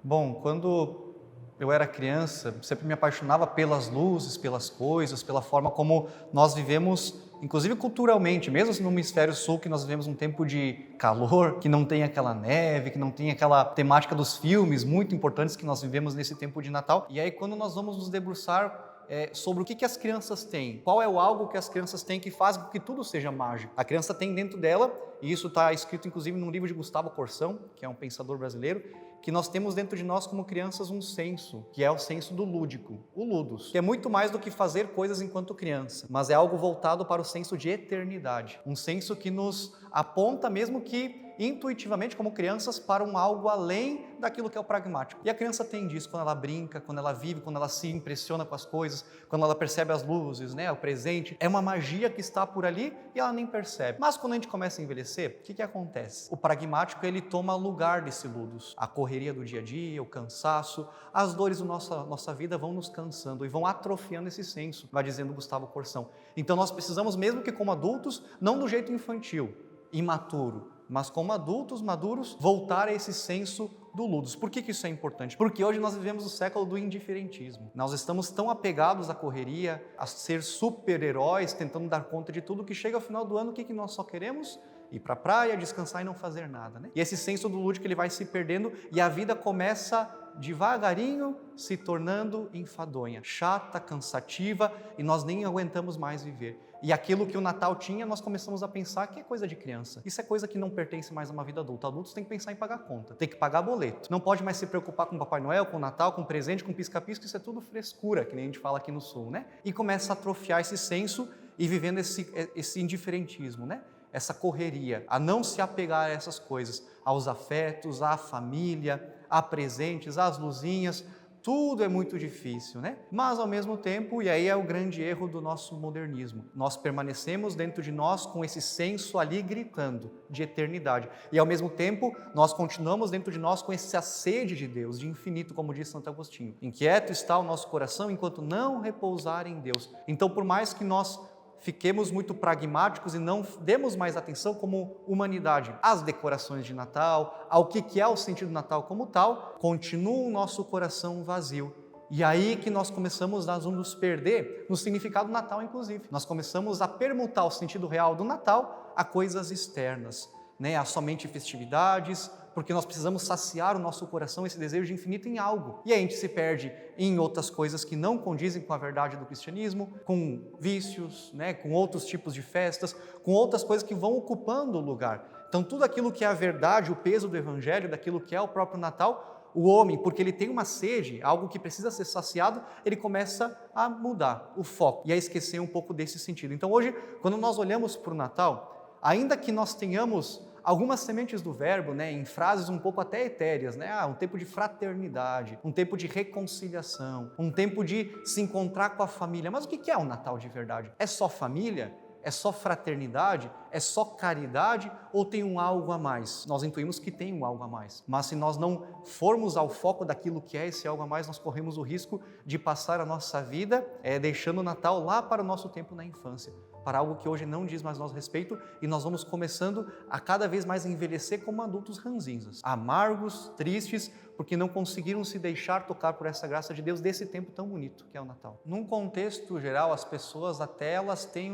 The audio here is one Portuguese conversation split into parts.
Bom, quando eu era criança, sempre me apaixonava pelas luzes, pelas coisas, pela forma como nós vivemos, inclusive culturalmente, mesmo assim no hemisfério sul, que nós vivemos um tempo de calor, que não tem aquela neve, que não tem aquela temática dos filmes muito importantes que nós vivemos nesse tempo de Natal. E aí, quando nós vamos nos debruçar sobre o que as crianças têm, qual é o algo que as crianças têm que faz com que tudo seja mágico. A criança tem dentro dela, e isso está escrito inclusive num livro de Gustavo Corsão, que é um pensador brasileiro, que nós temos dentro de nós como crianças um senso, que é o senso do lúdico, o ludus, que é muito mais do que fazer coisas enquanto criança, mas é algo voltado para o senso de eternidade, um senso que nos aponta mesmo que intuitivamente como crianças para um algo além daquilo que é o pragmático. E a criança tem disso quando ela brinca, quando ela vive, quando ela se impressiona com as coisas, quando ela percebe as luzes, o presente. É uma magia que está por ali e ela nem percebe. Mas quando a gente começa a envelhecer, o que acontece? O pragmático, ele toma lugar desse ludus. A correria do dia a dia, o cansaço, as dores da nossa vida vão nos cansando e vão atrofiando esse senso, vai dizendo Gustavo Corsão. Então nós precisamos, mesmo que como adultos, não do jeito infantil, imaturo, mas como adultos maduros, voltar a esse senso do ludus. Por que isso é importante? Porque hoje nós vivemos o século do indiferentismo. Nós estamos tão apegados à correria, a ser super-heróis, tentando dar conta de tudo, que chega ao final do ano, o que nós só queremos? Ir para a praia, descansar e não fazer nada, E esse senso do lúdico, ele vai se perdendo e a vida começa devagarinho se tornando enfadonha, chata, cansativa, e nós nem aguentamos mais viver. E aquilo que o Natal tinha, nós começamos a pensar que é coisa de criança. Isso é coisa que não pertence mais a uma vida adulta. Adultos têm que pensar em pagar conta, tem que pagar boleto. Não pode mais se preocupar com Papai Noel, com Natal, com presente, com pisca-pisca, isso é tudo frescura, que nem a gente fala aqui no Sul, E começa a atrofiar esse senso e vivendo esse indiferentismo, Essa correria, a não se apegar a essas coisas, aos afetos, à família, a presentes, às luzinhas, tudo é muito difícil, Mas ao mesmo tempo, e aí é o grande erro do nosso modernismo, nós permanecemos dentro de nós com esse senso ali gritando de eternidade. E ao mesmo tempo, nós continuamos dentro de nós com essa sede de Deus, de infinito, como diz Santo Agostinho. Inquieto está o nosso coração enquanto não repousar em Deus. Então, por mais que nós fiquemos muito pragmáticos e não demos mais atenção como humanidade às decorações de Natal, ao que é o sentido do Natal como tal, continua o nosso coração vazio. E aí que nós começamos a nos perder no significado do Natal, inclusive. Nós começamos a permutar o sentido real do Natal a coisas externas, a somente festividades, porque nós precisamos saciar o nosso coração, esse desejo de infinito em algo. E aí a gente se perde em outras coisas que não condizem com a verdade do cristianismo, com vícios, com outros tipos de festas, com outras coisas que vão ocupando o lugar. Então tudo aquilo que é a verdade, o peso do evangelho, daquilo que é o próprio Natal, o homem, porque ele tem uma sede, algo que precisa ser saciado, ele começa a mudar o foco e a esquecer um pouco desse sentido. Então hoje, quando nós olhamos para o Natal, ainda que nós tenhamos algumas sementes do verbo, em frases um pouco até etéreas, um tempo de fraternidade, um tempo de reconciliação, um tempo de se encontrar com a família. Mas o que é o Natal de verdade? É só família? É só fraternidade? É só caridade? Ou tem um algo a mais? Nós intuímos que tem um algo a mais. Mas se nós não formos ao foco daquilo que é esse algo a mais, nós corremos o risco de passar a nossa vida deixando o Natal lá para o nosso tempo na infância, para algo que hoje não diz mais nosso respeito, e nós vamos começando a cada vez mais envelhecer como adultos ranzinzas, amargos, tristes, porque não conseguiram se deixar tocar por essa graça de Deus desse tempo tão bonito que é o Natal. Num contexto geral, as pessoas até elas têm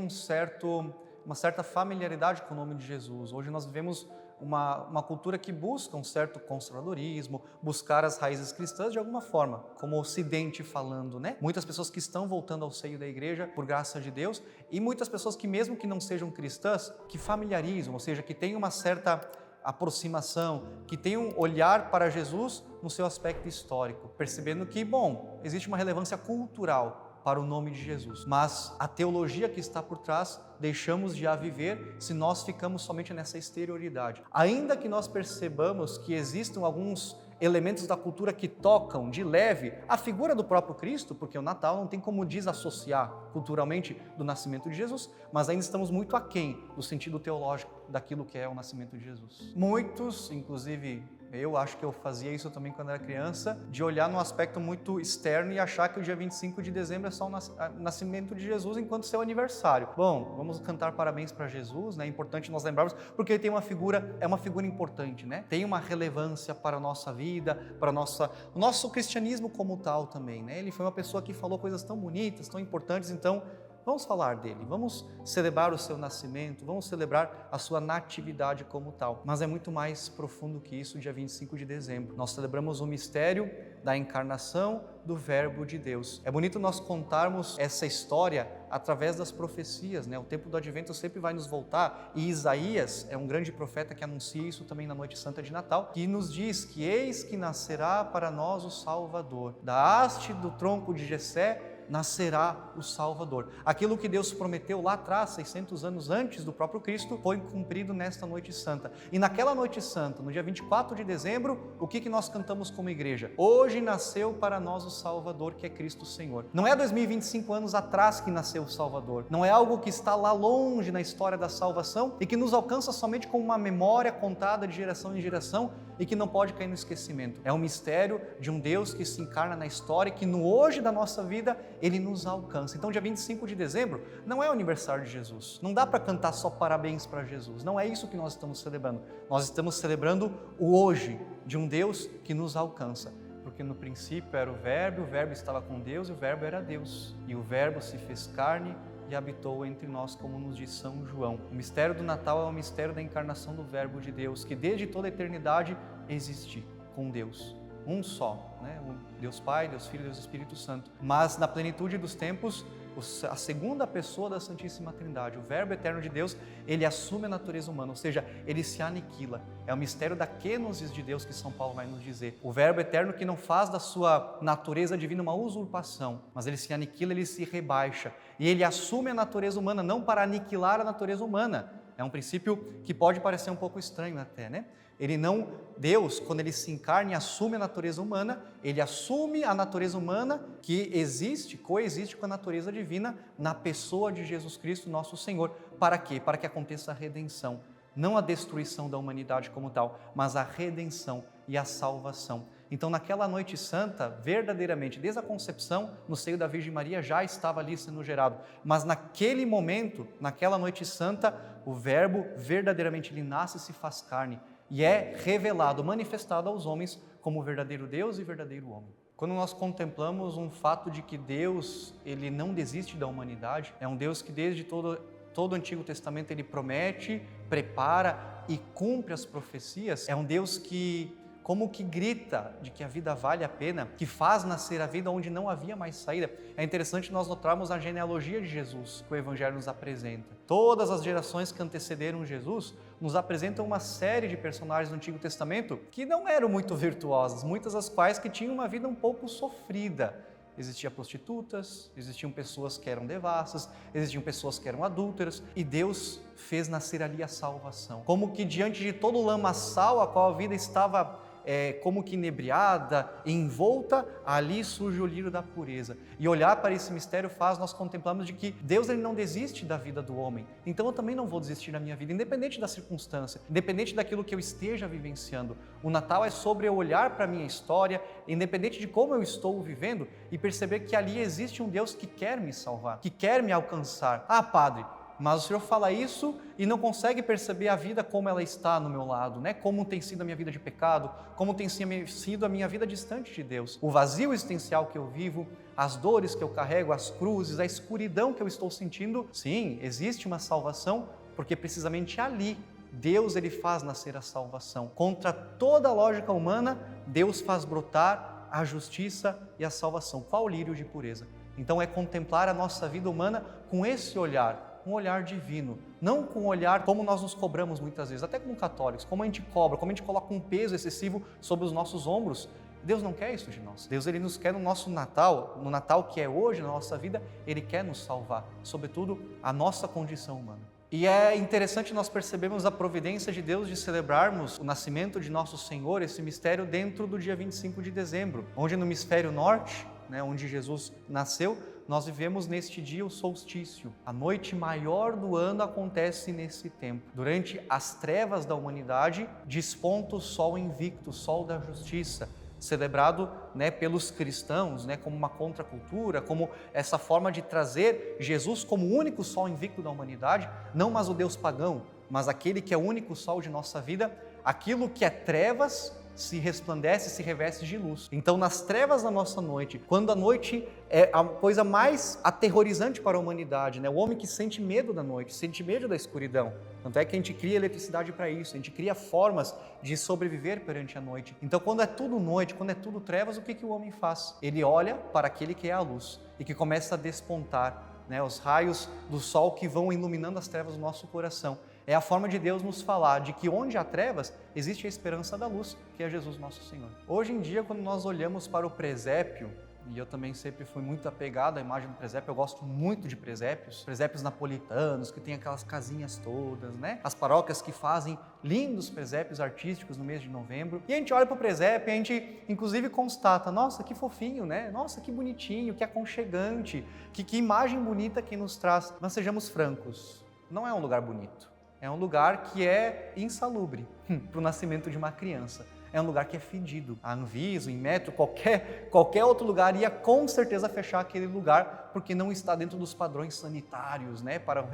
uma certa familiaridade com o nome de Jesus. Hoje nós vivemos uma cultura que busca um certo conservadorismo, buscar as raízes cristãs de alguma forma, como o Ocidente falando, Muitas pessoas que estão voltando ao seio da igreja por graça de Deus, e muitas pessoas que mesmo que não sejam cristãs, que familiarizam, ou seja, que têm uma certa aproximação, que tem um olhar para Jesus no seu aspecto histórico, percebendo que, existe uma relevância cultural para o nome de Jesus, mas a teologia que está por trás, deixamos de a viver se nós ficamos somente nessa exterioridade. Ainda que nós percebamos que existam alguns elementos da cultura que tocam de leve a figura do próprio Cristo, porque o Natal não tem como desassociar culturalmente do nascimento de Jesus, mas ainda estamos muito aquém do sentido teológico daquilo que é o nascimento de Jesus. Muitos, inclusive Eu acho que eu fazia isso também quando era criança, de olhar num aspecto muito externo e achar que o dia 25 de dezembro é só o nascimento de Jesus enquanto seu aniversário. Bom, vamos cantar parabéns para Jesus, né? É importante nós lembrarmos, porque ele tem uma figura, é uma figura importante, né? Tem uma relevância para a nossa vida, para o nosso cristianismo como tal também, né? Ele foi uma pessoa que falou coisas tão bonitas, tão importantes, então vamos falar dele, vamos celebrar o seu nascimento, vamos celebrar a sua natividade como tal. Mas é muito mais profundo que isso, dia 25 de dezembro. Nós celebramos o mistério da encarnação do Verbo de Deus. É bonito nós contarmos essa história através das profecias, né? O tempo do Advento sempre vai nos voltar, e Isaías é um grande profeta que anuncia isso também na Noite Santa de Natal, que nos diz que eis que nascerá para nós o Salvador. Da haste do tronco de Jessé nascerá o Salvador. Aquilo que Deus prometeu lá atrás, 600 anos antes do próprio Cristo, foi cumprido nesta Noite Santa. E naquela Noite Santa, no dia 24 de dezembro, o que nós cantamos como igreja? Hoje nasceu para nós o Salvador, que é Cristo Senhor. Não é 2025 anos atrás que nasceu o Salvador. Não é algo que está lá longe na história da salvação e que nos alcança somente com uma memória contada de geração em geração e que não pode cair no esquecimento. É um mistério de um Deus que se encarna na história e que no hoje da nossa vida ele nos alcança. Então, dia 25 de dezembro não é o aniversário de Jesus. Não dá para cantar só parabéns para Jesus. Não é isso que nós estamos celebrando. Nós estamos celebrando o hoje de um Deus que nos alcança. Porque no princípio era o Verbo estava com Deus e o Verbo era Deus. E o Verbo se fez carne e habitou entre nós, como nos diz São João. O mistério do Natal é o mistério da encarnação do Verbo de Deus, que desde toda a eternidade existe com Deus. Um só, né? Deus Pai, Deus Filho, Deus Espírito Santo. Mas na plenitude dos tempos, a segunda pessoa da Santíssima Trindade, o Verbo eterno de Deus, ele assume a natureza humana, ou seja, ele se aniquila. É o mistério da kenosis de Deus que São Paulo vai nos dizer. O Verbo eterno que não faz da sua natureza divina uma usurpação, mas ele se aniquila, ele se rebaixa. E ele assume a natureza humana não para aniquilar a natureza humana. É um princípio que pode parecer um pouco estranho até, né? Deus, quando ele se encarna e assume a natureza humana, ele assume a natureza humana que coexiste com a natureza divina na pessoa de Jesus Cristo, nosso Senhor. Para quê? Para que aconteça a redenção. Não a destruição da humanidade como tal, mas a redenção e a salvação. Então, naquela Noite Santa, verdadeiramente, desde a concepção, no seio da Virgem Maria já estava ali sendo gerado. Mas naquele momento, naquela Noite Santa, o Verbo verdadeiramente ele nasce e se faz carne. E é revelado, manifestado aos homens como verdadeiro Deus e verdadeiro homem. Quando nós contemplamos um fato de que Deus ele não desiste da humanidade, é um Deus que desde todo o Antigo Testamento ele promete, prepara e cumpre as profecias, é um Deus que como que grita de que a vida vale a pena, que faz nascer a vida onde não havia mais saída. É interessante nós notarmos a genealogia de Jesus que o Evangelho nos apresenta. Todas as gerações que antecederam Jesus nos apresentam uma série de personagens do Antigo Testamento que não eram muito virtuosas, muitas das quais que tinham uma vida um pouco sofrida. Existiam prostitutas, existiam pessoas que eram devassas, existiam pessoas que eram adúlteras, e Deus fez nascer ali a salvação. Como que diante de todo o lamaçal a qual a vida estava como que inebriada, envolta, ali surge o lírio da pureza. E olhar para esse mistério faz nós contemplarmos de que Deus ele não desiste da vida do homem. Então eu também não vou desistir da minha vida, independente da circunstância, independente daquilo que eu esteja vivenciando. O Natal é sobre eu olhar para a minha história, independente de como eu estou vivendo, e perceber que ali existe um Deus que quer me salvar, que quer me alcançar. Ah, Padre, mas o Senhor fala isso e não consegue perceber a vida como ela está no meu lado, né? Como tem sido a minha vida de pecado, como tem sido a minha vida distante de Deus. O vazio existencial que eu vivo, as dores que eu carrego, as cruzes, a escuridão que eu estou sentindo. Sim, existe uma salvação, porque precisamente ali Deus ele faz nascer a salvação. Contra toda a lógica humana, Deus faz brotar a justiça e a salvação. Qual o lírio de pureza? Então é contemplar a nossa vida humana com esse olhar, um olhar divino, não com um olhar como nós nos cobramos muitas vezes, até como católicos, como a gente cobra, como a gente coloca um peso excessivo sobre os nossos ombros. Deus não quer isso de nós. Deus ele nos quer no nosso Natal, no Natal que é hoje, na nossa vida, Ele quer nos salvar, sobretudo a nossa condição humana. E é interessante nós percebermos a providência de Deus de celebrarmos o nascimento de nosso Senhor, esse mistério dentro do dia 25 de dezembro, onde no hemisfério norte, onde Jesus nasceu, nós vivemos neste dia o solstício. A noite maior do ano acontece nesse tempo. Durante as trevas da humanidade, desponta o sol invicto, o sol da justiça, celebrado, pelos cristãos, como uma contracultura, como essa forma de trazer Jesus como o único sol invicto da humanidade, não mais o Deus pagão, mas aquele que é o único sol de nossa vida. Aquilo que é trevas se resplandece, se reveste de luz. Então, nas trevas da nossa noite, quando a noite é a coisa mais aterrorizante para a humanidade, o homem que sente medo da noite, sente medo da escuridão. Tanto é que a gente cria eletricidade para isso, a gente cria formas de sobreviver perante a noite. Então, quando é tudo noite, quando é tudo trevas, o que o homem faz? Ele olha para aquele que é a luz e que começa a despontar, os raios do sol que vão iluminando as trevas do nosso coração. É a forma de Deus nos falar de que onde há trevas, existe a esperança da luz, que é Jesus nosso Senhor. Hoje em dia, quando nós olhamos para o presépio, e eu também sempre fui muito apegado à imagem do presépio, eu gosto muito de presépios napolitanos, que tem aquelas casinhas todas, as paróquias que fazem lindos presépios artísticos no mês de novembro, e a gente olha para o presépio e a gente inclusive constata, nossa, que fofinho, nossa, que bonitinho, que aconchegante, que imagem bonita que nos traz. Mas sejamos francos, não é um lugar bonito. É um lugar que é insalubre para o nascimento de uma criança. É um lugar que é fedido. A Anvisa, o Inmetro, qualquer outro lugar ia com certeza fechar aquele lugar porque não está dentro dos padrões sanitários, para o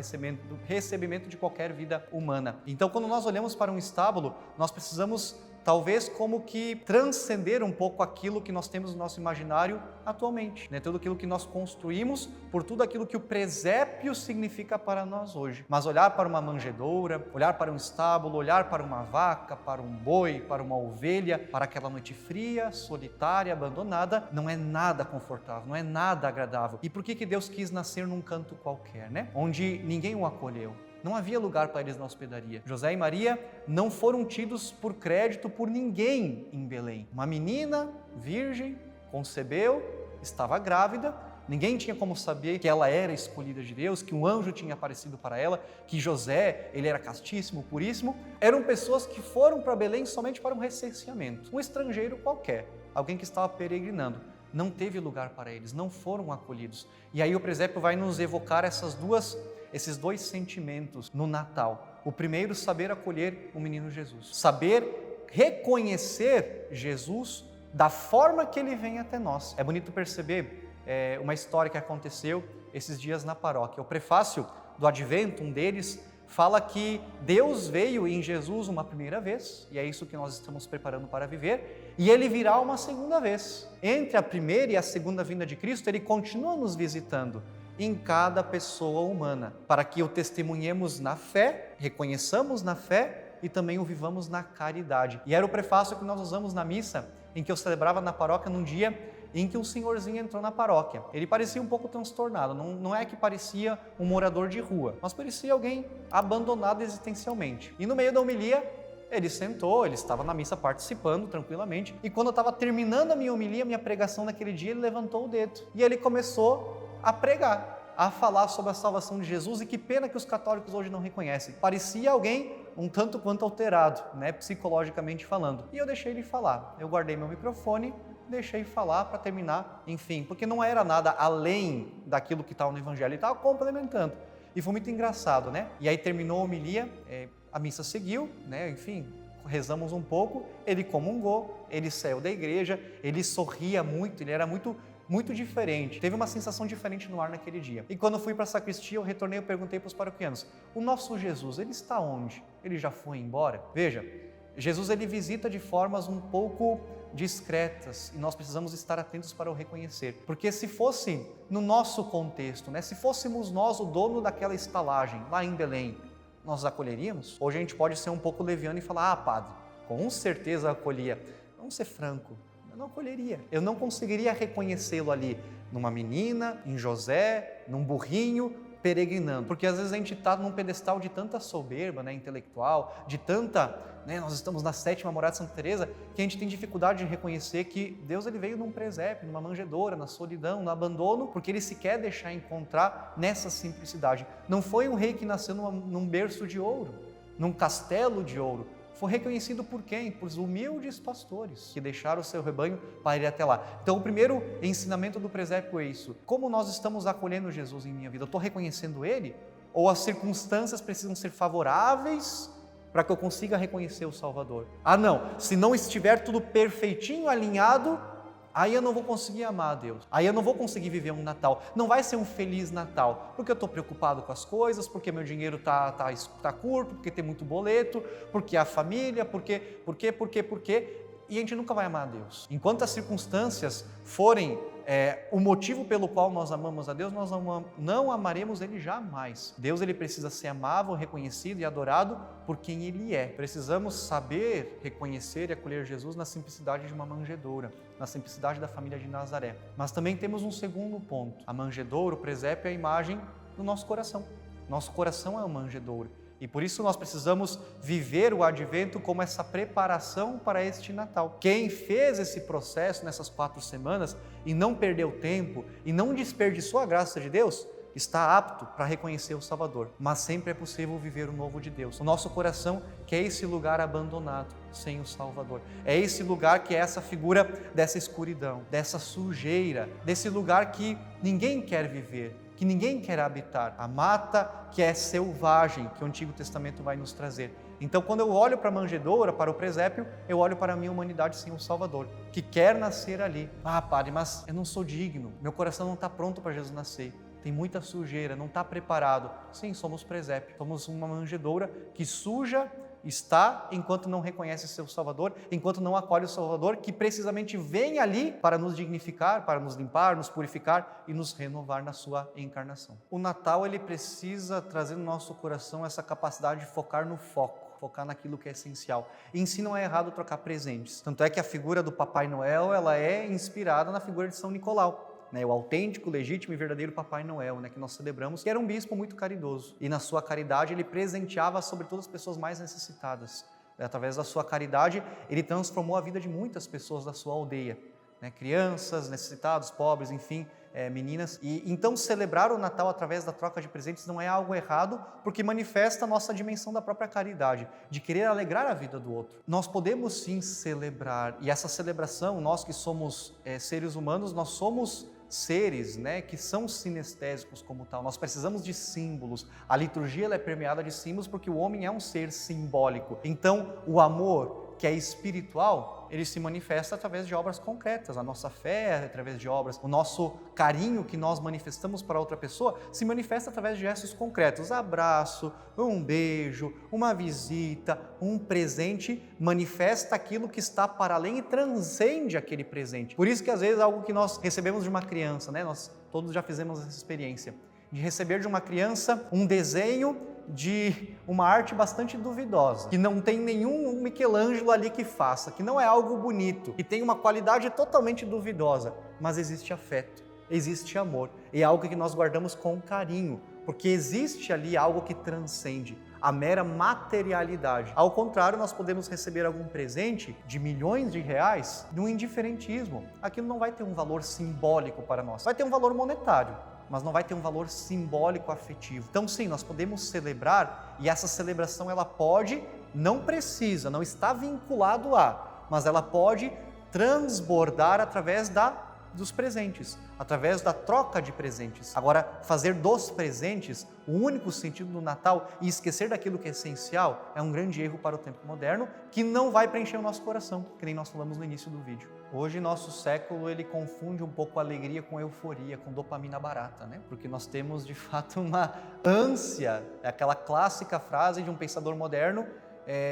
recebimento de qualquer vida humana. Então, quando nós olhamos para um estábulo, nós precisamos talvez como que transcender um pouco aquilo que nós temos no nosso imaginário atualmente, tudo aquilo que nós construímos por tudo aquilo que o presépio significa para nós hoje. Mas olhar para uma manjedoura, olhar para um estábulo, olhar para uma vaca, para um boi, para uma ovelha, para aquela noite fria, solitária, abandonada, não é nada confortável, não é nada agradável. E por que Deus quis nascer num canto qualquer, onde ninguém o acolheu? Não havia lugar para eles na hospedaria. José e Maria não foram tidos por crédito por ninguém em Belém. Uma menina virgem concebeu, estava grávida, ninguém tinha como saber que ela era escolhida de Deus, que um anjo tinha aparecido para ela, que José, ele era castíssimo, puríssimo. Eram pessoas que foram para Belém somente para um recenseamento. Um estrangeiro qualquer, alguém que estava peregrinando. Não teve lugar para eles, não foram acolhidos. E aí o presépio vai nos evocar esses dois sentimentos no Natal. O primeiro, saber acolher o menino Jesus. Saber reconhecer Jesus da forma que ele vem até nós. É bonito perceber uma história que aconteceu esses dias na paróquia. O prefácio do Advento, um deles, fala que Deus veio em Jesus uma primeira vez, e é isso que nós estamos preparando para viver, e Ele virá uma segunda vez. Entre a primeira e a segunda vinda de Cristo, Ele continua nos visitando em cada pessoa humana, para que o testemunhemos na fé, reconheçamos na fé e também o vivamos na caridade. E era o prefácio que nós usamos na missa, em que eu celebrava na paróquia num dia em que um senhorzinho entrou na paróquia. Ele parecia um pouco transtornado, não é que parecia um morador de rua, mas parecia alguém abandonado existencialmente. E no meio da homilia, ele sentou, ele estava na missa participando tranquilamente, e quando eu estava terminando a minha homilia, minha pregação naquele dia, ele levantou o dedo e ele começou a pregar, a falar sobre a salvação de Jesus, e que pena que os católicos hoje não reconhecem. Parecia alguém um tanto quanto alterado, psicologicamente falando. E eu deixei ele falar, eu guardei meu microfone, deixei falar para terminar, enfim, porque não era nada além daquilo que estava no Evangelho, ele estava complementando. E foi muito engraçado, E aí terminou a homilia, a missa seguiu, enfim, rezamos um pouco, ele comungou, ele saiu da igreja, ele sorria muito, ele era muito diferente. Teve uma sensação diferente no ar naquele dia. E quando eu fui para a sacristia, eu retornei e perguntei para os paroquianos, o nosso Jesus, ele está onde? Ele já foi embora? Veja, Jesus ele visita de formas um pouco discretas e nós precisamos estar atentos para o reconhecer. Porque se fosse no nosso contexto, se fôssemos nós o dono daquela estalagem lá em Belém, nós acolheríamos? Hoje a gente pode ser um pouco leviano e falar, padre, com certeza acolhia. Vamos ser franco, eu não acolheria. Eu não conseguiria reconhecê-lo ali numa menina, em José, num burrinho, peregrinando, porque às vezes a gente está num pedestal de tanta soberba, intelectual, de tanta, nós estamos na 7ª morada de Santa Teresa, que a gente tem dificuldade de reconhecer que Deus ele veio num presépio, numa manjedoura, na solidão, no abandono, porque ele se quer deixar encontrar nessa simplicidade. Não foi um rei que nasceu num berço de ouro, num castelo de ouro, Foi reconhecido por quem? Por os humildes pastores que deixaram o seu rebanho para ir até lá. Então, o primeiro ensinamento do presépio é isso. Como nós estamos acolhendo Jesus em minha vida? Eu estou reconhecendo Ele? Ou as circunstâncias precisam ser favoráveis para que eu consiga reconhecer o Salvador? Ah, não. Se não estiver tudo perfeitinho, alinhado, aí eu não vou conseguir amar a Deus. Aí eu não vou conseguir viver um Natal. Não vai ser um feliz Natal. Porque eu estou preocupado com as coisas, porque meu dinheiro tá curto, porque tem muito boleto, porque a família, porque. E a gente nunca vai amar a Deus. Enquanto as circunstâncias forem o motivo pelo qual nós amamos a Deus, nós não amaremos Ele jamais. Deus, Ele precisa ser amável, reconhecido e adorado por quem Ele é. Precisamos saber reconhecer e acolher Jesus na simplicidade de uma manjedoura, na simplicidade da família de Nazaré. Mas também temos um segundo ponto. A manjedoura, o presépio, é a imagem do nosso coração. Nosso coração é uma manjedoura. E por isso nós precisamos viver o advento como essa preparação para este Natal. Quem fez esse processo nessas 4 semanas e não perdeu tempo e não desperdiçou a graça de Deus, está apto para reconhecer o Salvador. Mas sempre é possível viver o novo de Deus. O nosso coração que é esse lugar abandonado sem o Salvador. É esse lugar que é essa figura dessa escuridão, dessa sujeira, desse lugar que ninguém quer viver, que ninguém quer habitar, a mata que é selvagem, que o Antigo Testamento vai nos trazer. Então, quando eu olho para a manjedoura, para o presépio, eu olho para a minha humanidade sem o Salvador, que quer nascer ali. Ah, Padre, mas eu não sou digno, meu coração não está pronto para Jesus nascer, tem muita sujeira, não está preparado. Sim, somos presépio, somos uma manjedoura que suja está enquanto não reconhece seu Salvador, enquanto não acolhe o Salvador, que precisamente vem ali para nos dignificar, para nos limpar, nos purificar e nos renovar na sua encarnação. O Natal, ele precisa trazer no nosso coração essa capacidade de focar no foco, focar naquilo que é essencial. E em si não é errado trocar presentes. Tanto é que a figura do Papai Noel, ela é inspirada na figura de São Nicolau. O autêntico, legítimo e verdadeiro Papai Noel, que nós celebramos, que era um bispo muito caridoso. E na sua caridade ele presenteava sobretudo as pessoas mais necessitadas. Através da sua caridade, ele transformou a vida de muitas pessoas da sua aldeia. Crianças, necessitados, pobres, enfim, meninas. E então celebrar o Natal através da troca de presentes não é algo errado, porque manifesta a nossa dimensão da própria caridade, de querer alegrar a vida do outro. Nós podemos sim celebrar, e essa celebração, nós que somos seres humanos, nós somos seres que são sinestésicos como tal, nós precisamos de símbolos. A liturgia ela é permeada de símbolos porque o homem é um ser simbólico. Então o amor que é espiritual, ele se manifesta através de obras concretas. A nossa fé é através de obras, o nosso carinho que nós manifestamos para outra pessoa se manifesta através de gestos concretos. Abraço, um beijo, uma visita, um presente, manifesta aquilo que está para além e transcende aquele presente. Por isso que às vezes algo que nós recebemos de uma criança, nós todos já fizemos essa experiência, de receber de uma criança um desenho de uma arte bastante duvidosa, que não tem nenhum Michelangelo ali que faça, que não é algo bonito, que tem uma qualidade totalmente duvidosa, mas existe afeto, existe amor, e é algo que nós guardamos com carinho, porque existe ali algo que transcende a mera materialidade. Ao contrário, nós podemos receber algum presente de milhões de reais no indiferentismo. Aquilo não vai ter um valor simbólico para nós, vai ter um valor monetário, mas não vai ter um valor simbólico afetivo. Então sim, nós podemos celebrar, e essa celebração ela pode, não precisa, não está vinculado a, mas ela pode transbordar através dos presentes, através da troca de presentes. Agora, fazer dos presentes o único sentido do Natal e esquecer daquilo que é essencial é um grande erro para o tempo moderno, que não vai preencher o nosso coração, que nem nós falamos no início do vídeo. Hoje, nosso século, ele confunde um pouco alegria com euforia, com dopamina barata, Porque nós temos, de fato, uma ânsia, aquela clássica frase de um pensador moderno,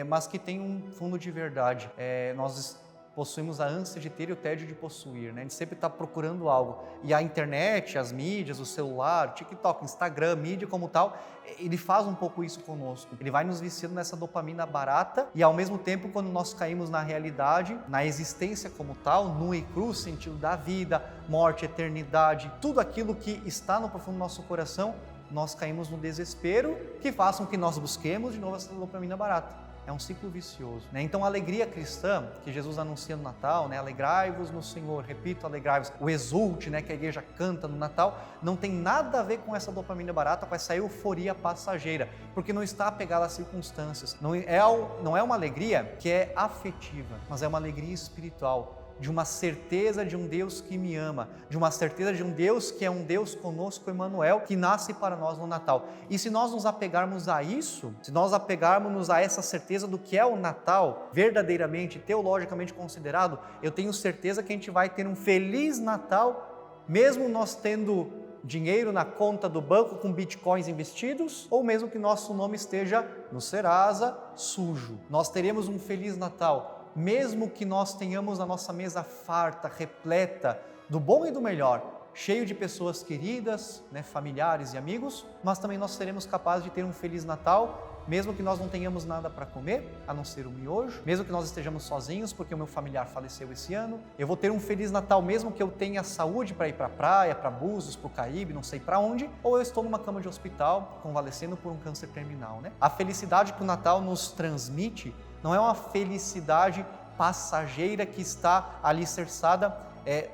mas que tem um fundo de verdade. Nós possuímos a ânsia de ter e o tédio de possuir, A gente sempre está procurando algo. E a internet, as mídias, o celular, o TikTok, Instagram, mídia como tal, ele faz um pouco isso conosco. Ele vai nos viciando nessa dopamina barata e, ao mesmo tempo, quando nós caímos na realidade, na existência como tal, nu e cru, sentido da vida, morte, eternidade, tudo aquilo que está no profundo do nosso coração, nós caímos no desespero que faça com que nós busquemos de novo essa dopamina barata. é um ciclo vicioso, né? Então a alegria cristã que Jesus anuncia no Natal, né? Alegrai-vos no Senhor, repito, alegrai-vos, o exulte, né? Que a igreja canta no Natal, não tem nada a ver com essa dopamina barata, com essa euforia passageira, porque não está apegada às circunstâncias, não é uma alegria que é afetiva, mas é uma alegria espiritual, de uma certeza de um Deus que me ama, de uma certeza de um Deus que é um Deus conosco, Emmanuel, que nasce para nós no Natal. E se nós nos apegarmos a isso, se nós apegarmos a essa certeza do que é o Natal, verdadeiramente, teologicamente considerado, eu tenho certeza que a gente vai ter um feliz Natal, mesmo nós tendo dinheiro na conta do banco com bitcoins investidos, ou mesmo que nosso nome esteja no Serasa sujo. Nós teremos um feliz Natal, mesmo que nós tenhamos a nossa mesa farta, repleta do bom e do melhor, cheio de pessoas queridas, né, familiares e amigos, mas também nós seremos capazes de ter um feliz Natal, mesmo que nós não tenhamos nada para comer, a não ser o miojo, mesmo que nós estejamos sozinhos, porque o meu familiar faleceu esse ano. Eu vou ter um feliz Natal mesmo que eu tenha saúde para ir para a praia, para Búzios, para o Caribe, não sei para onde, ou eu estou numa cama de hospital, convalescendo por um câncer terminal, né? A felicidade que o Natal nos transmite não é uma felicidade passageira que está alicerçada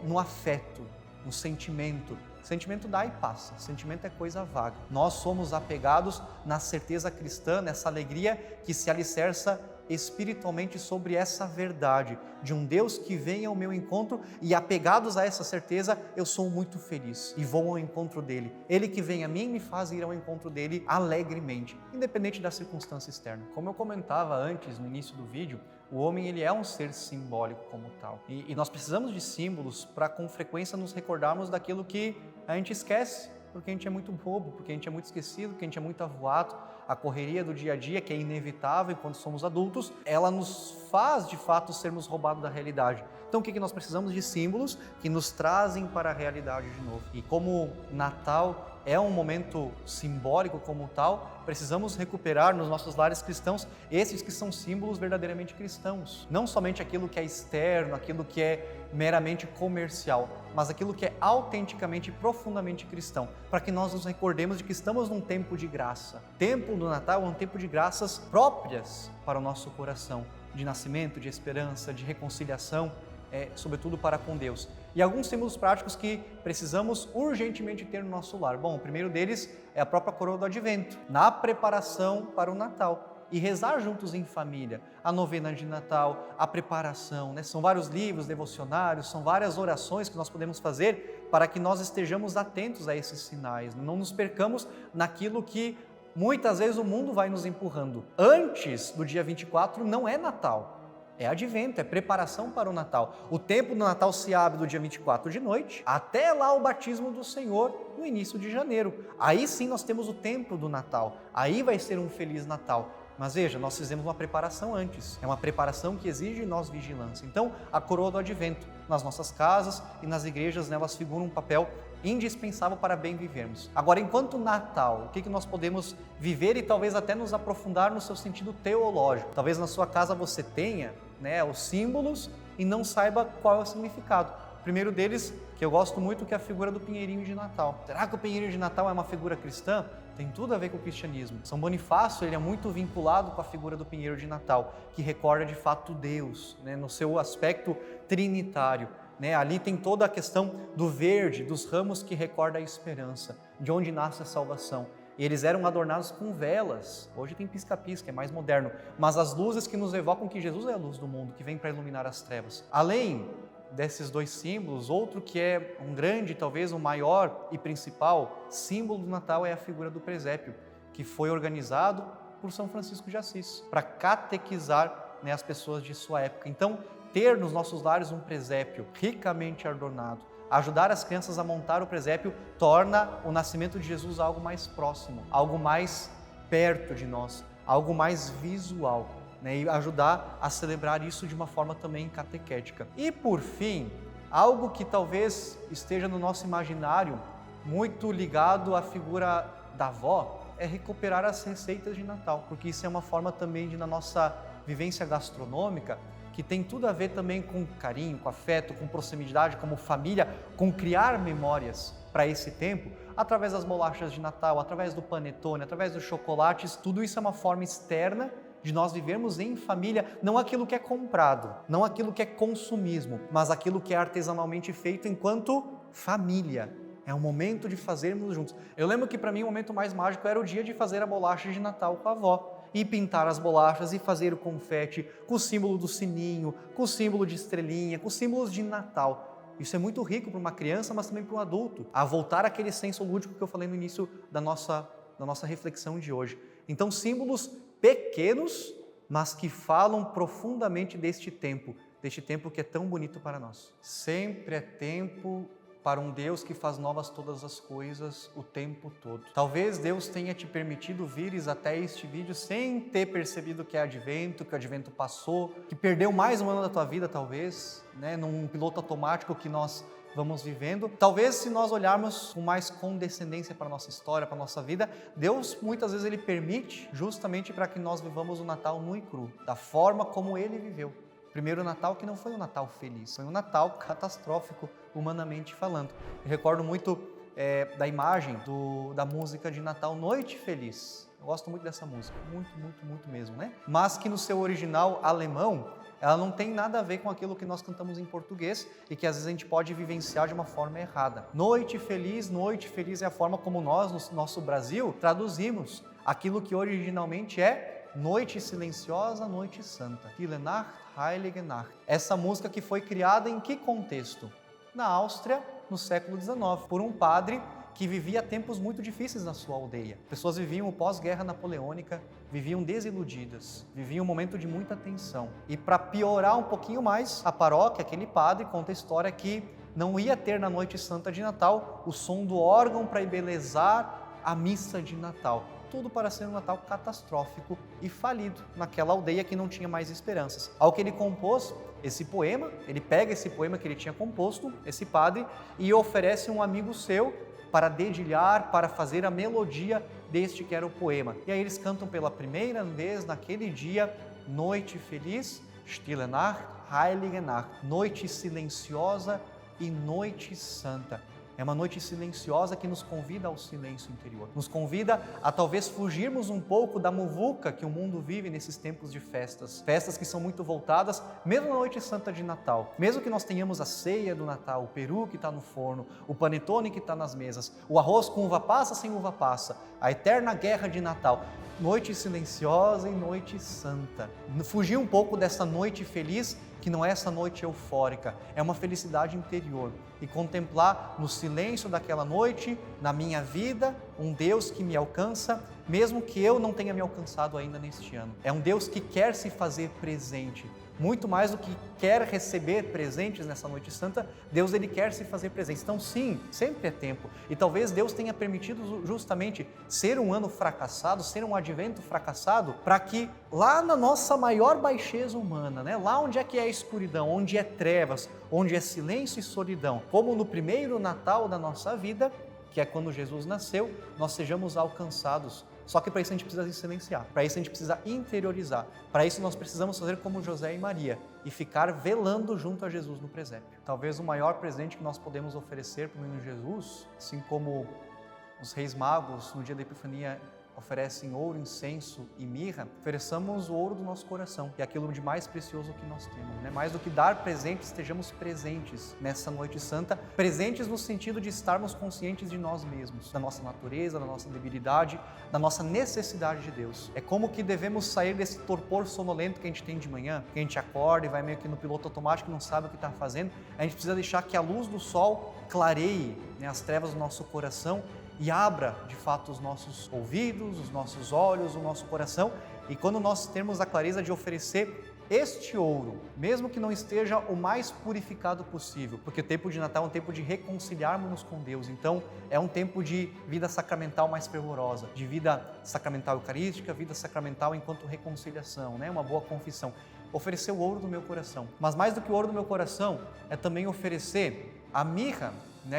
no afeto, no sentimento. Sentimento dá e passa, sentimento é coisa vaga. Nós somos apegados na certeza cristã, nessa alegria que se alicerça espiritualmente sobre essa verdade, de um Deus que vem ao meu encontro, e apegados a essa certeza, eu sou muito feliz e vou ao encontro dele. Ele que vem a mim me faz ir ao encontro dele alegremente, independente da circunstância externa. Como eu comentava antes, no início do vídeo, o homem ele é um ser simbólico como tal. E nós precisamos de símbolos para com frequência nos recordarmos daquilo que a gente esquece, porque a gente é muito bobo, porque a gente é muito esquecido, porque a gente é muito avoado. A correria do dia a dia, que é inevitável quando somos adultos, ela nos faz de fato sermos roubados da realidade. Então o que nós precisamos? De símbolos que nos trazem para a realidade de novo. E como Natal é um momento simbólico como tal, precisamos recuperar nos nossos lares cristãos esses que são símbolos verdadeiramente cristãos. Não somente aquilo que é externo, aquilo que é meramente comercial, mas aquilo que é autenticamente e profundamente cristão, para que nós nos recordemos de que estamos num tempo de graça. O tempo do Natal é um tempo de graças próprias para o nosso coração, de nascimento, de esperança, de reconciliação, sobretudo para com Deus. E alguns símbolos práticos que precisamos urgentemente ter no nosso lar. Bom, o primeiro deles é a própria coroa do Advento, na preparação para o Natal. E rezar juntos em família, a novena de Natal, a preparação, né? São vários livros, devocionários, são várias orações que nós podemos fazer para que nós estejamos atentos a esses sinais, não nos percamos naquilo que muitas vezes o mundo vai nos empurrando. Antes do dia 24 não é Natal. É Advento, é preparação para o Natal. O tempo do Natal se abre do dia 24 de noite até lá o batismo do Senhor no início de janeiro. Aí sim nós temos o tempo do Natal, aí vai ser um feliz Natal. Mas veja, nós fizemos uma preparação antes, é uma preparação que exige de nós vigilância. Então, a coroa do Advento, nas nossas casas e nas igrejas, elas figuram um papel indispensável para bem vivermos. Agora, enquanto Natal, o que nós podemos viver e talvez até nos aprofundar no seu sentido teológico? Talvez na sua casa você tenha, né, os símbolos e não saiba qual é o significado. O primeiro deles, que eu gosto muito, que é a figura do pinheirinho de Natal. Será que o pinheirinho de Natal é uma figura cristã? Tem tudo a ver com o cristianismo. São Bonifácio, ele é muito vinculado com a figura do pinheiro de Natal, que recorda de fato Deus, né, no seu aspecto trinitário. Né? Ali tem toda a questão do verde, dos ramos que recorda a esperança, de onde nasce a salvação. E eles eram adornados com velas. Hoje tem pisca-pisca, é mais moderno. Mas as luzes que nos evocam que Jesus é a luz do mundo, que vem para iluminar as trevas. Além desses dois símbolos, outro que é um grande, talvez o maior e principal símbolo do Natal é a figura do presépio, que foi organizado por São Francisco de Assis, para catequizar, né, as pessoas de sua época. Então, ter nos nossos lares um presépio ricamente adornado, ajudar as crianças a montar o presépio, torna o nascimento de Jesus algo mais próximo, algo mais perto de nós, algo mais visual, né? E ajudar a celebrar isso de uma forma também catequética. E por fim, algo que talvez esteja no nosso imaginário, muito ligado à figura da avó, é recuperar as receitas de Natal, porque isso é uma forma também de, na nossa vivência gastronômica, que tem tudo a ver também com carinho, com afeto, com proximidade, como família, com criar memórias para esse tempo, através das bolachas de Natal, através do panetone, através dos chocolates. Tudo isso é uma forma externa de nós vivermos em família, não aquilo que é comprado, não aquilo que é consumismo, mas aquilo que é artesanalmente feito enquanto família. É um momento de fazermos juntos. Eu lembro que para mim o momento mais mágico era o dia de fazer a bolacha de Natal com a avó. E pintar as bolachas e fazer o confete com o símbolo do sininho, com o símbolo de estrelinha, com os símbolos de Natal. Isso é muito rico para uma criança, mas também para um adulto. A voltar àquele senso lúdico que eu falei no início da nossa reflexão de hoje. Então, símbolos pequenos, mas que falam profundamente deste tempo que é tão bonito para nós. Sempre é tempo para um Deus que faz novas todas as coisas o tempo todo. Talvez Deus tenha te permitido vires até este vídeo sem ter percebido que é advento, que o advento passou, que perdeu mais um ano da tua vida talvez, num piloto automático que nós vamos vivendo. Talvez se nós olharmos com mais condescendência para a nossa história, para a nossa vida, Deus muitas vezes Ele permite justamente para que nós vivamos o Natal nu e cru, da forma como Ele viveu. Primeiro Natal que não foi um Natal feliz, foi um Natal catastrófico, humanamente falando. Eu recordo muito da imagem da música de Natal Noite Feliz. Eu gosto muito dessa música, muito mesmo, Mas que no seu original alemão, ela não tem nada a ver com aquilo que nós cantamos em português e que às vezes a gente pode vivenciar de uma forma errada. Noite feliz é a forma como nós, no nosso Brasil, traduzimos aquilo que originalmente é Noite silenciosa, noite santa. Stille Nacht, Heilige Nacht. Essa música que foi criada em que contexto? Na Áustria, no século XIX, por um padre que vivia tempos muito difíceis na sua aldeia. Pessoas viviam o pós-guerra napoleônica, viviam desiludidas, viviam um momento de muita tensão. E para piorar um pouquinho mais, a paróquia, aquele padre, conta a história que não ia ter na noite santa de Natal o som do órgão para embelezar a missa de Natal. Tudo para ser um Natal catastrófico e falido naquela aldeia que não tinha mais esperanças. Ao que ele compôs esse poema, ele pega esse poema que ele tinha composto, esse padre, e oferece um amigo seu para dedilhar, para fazer a melodia deste que era o poema. E aí eles cantam pela primeira vez naquele dia, Noite feliz, Stille Nacht, Heilige Nacht, noite silenciosa e noite santa. É uma noite silenciosa que nos convida ao silêncio interior. Nos convida a talvez fugirmos um pouco da muvuca que o mundo vive nesses tempos de festas. Festas que são muito voltadas, mesmo na noite santa de Natal. Mesmo que nós tenhamos a ceia do Natal, o peru que está no forno, o panetone que está nas mesas, o arroz com uva passa, sem uva passa, a eterna guerra de Natal. Noite silenciosa e noite santa. Fugir um pouco dessa noite feliz, que não é essa noite eufórica, é uma felicidade interior. E contemplar no silêncio daquela noite, na minha vida, um Deus que me alcança, mesmo que eu não tenha me alcançado ainda neste ano. É um Deus que quer se fazer presente. Muito mais do que quer receber presentes nessa noite santa, Deus ele quer se fazer presente. Então sim, sempre é tempo. E talvez Deus tenha permitido justamente ser um ano fracassado, ser um advento fracassado, para que lá na nossa maior baixeza humana, lá onde é que é a escuridão, onde é trevas, onde é silêncio e solidão, como no primeiro Natal da nossa vida, que é quando Jesus nasceu, nós sejamos alcançados. Só que para isso a gente precisa se silenciar, para isso a gente precisa interiorizar, para isso nós precisamos fazer como José e Maria e ficar velando junto a Jesus no presépio. Talvez o maior presente que nós podemos oferecer para o menino Jesus, assim como os reis magos no dia da Epifania oferecem ouro, incenso e mirra, ofereçamos o ouro do nosso coração, que é aquilo de mais precioso que nós temos. Mais do que dar presentes, estejamos presentes nessa noite santa, presentes no sentido de estarmos conscientes de nós mesmos, da nossa natureza, da nossa debilidade, da nossa necessidade de Deus. É como que devemos sair desse torpor sonolento que a gente tem de manhã, que a gente acorda e vai meio que no piloto automático, não sabe o que está fazendo. A gente precisa deixar que a luz do sol clareie as trevas do nosso coração e abra, de fato, os nossos ouvidos, os nossos olhos, o nosso coração. E quando nós temos a clareza de oferecer este ouro, mesmo que não esteja o mais purificado possível, porque o tempo de Natal é um tempo de reconciliarmos-nos com Deus. Então, é um tempo de vida sacramental mais fervorosa, de vida sacramental eucarística, vida sacramental enquanto reconciliação, uma boa confissão. Oferecer o ouro do meu coração. Mas mais do que o ouro do meu coração, é também oferecer a mirra,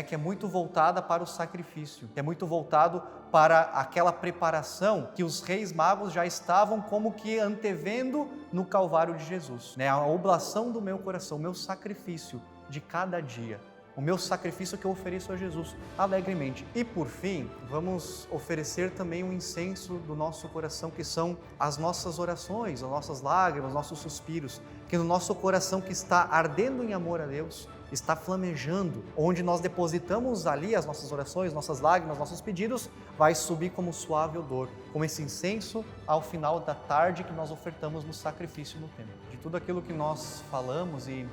que é muito voltada para o sacrifício, que é muito voltado para aquela preparação que os reis magos já estavam como que antevendo no Calvário de Jesus. A oblação do meu coração, o meu sacrifício de cada dia, o meu sacrifício que eu ofereço a Jesus alegremente. E por fim, vamos oferecer também um incenso do nosso coração, que são as nossas orações, as nossas lágrimas, nossos suspiros, que no nosso coração que está ardendo em amor a Deus, está flamejando, onde nós depositamos ali as nossas orações, nossas lágrimas, nossos pedidos, vai subir como suave odor, como esse incenso ao final da tarde que nós ofertamos no sacrifício no templo. De tudo aquilo que nós falamos e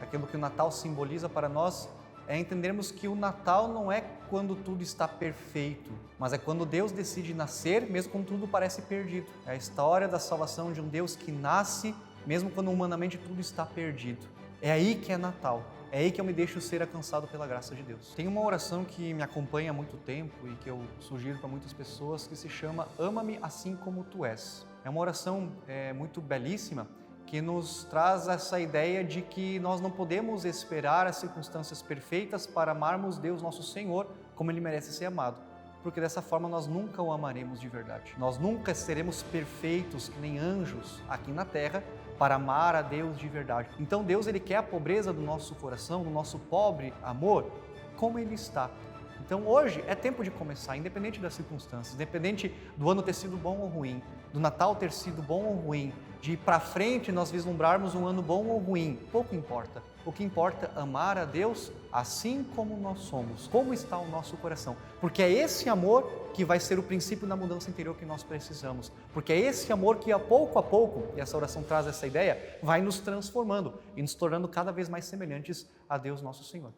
aquilo que o Natal simboliza para nós, é entendermos que o Natal não é quando tudo está perfeito, mas é quando Deus decide nascer, mesmo quando tudo parece perdido. É a história da salvação de um Deus que nasce, mesmo quando humanamente tudo está perdido. É aí que é Natal. É aí que eu me deixo ser alcançado pela graça de Deus. Tem uma oração que me acompanha há muito tempo e que eu sugiro para muitas pessoas, que se chama "Ama-me assim como tu és". É uma oração muito belíssima, que nos traz essa ideia de que nós não podemos esperar as circunstâncias perfeitas para amarmos Deus nosso Senhor como Ele merece ser amado, porque dessa forma nós nunca o amaremos de verdade. Nós nunca seremos perfeitos que nem anjos aqui na terra para amar a Deus de verdade. Então Deus, Ele quer a pobreza do nosso coração, do nosso pobre amor, como Ele está. Então hoje é tempo de começar, independente das circunstâncias, independente do ano ter sido bom ou ruim, do Natal ter sido bom ou ruim, de ir para frente nós vislumbrarmos um ano bom ou ruim, pouco importa. O que importa é amar a Deus assim como nós somos, como está o nosso coração. Porque é esse amor que vai ser o princípio da mudança interior que nós precisamos. Porque é esse amor que a pouco, e essa oração traz essa ideia, vai nos transformando e nos tornando cada vez mais semelhantes a Deus nosso Senhor.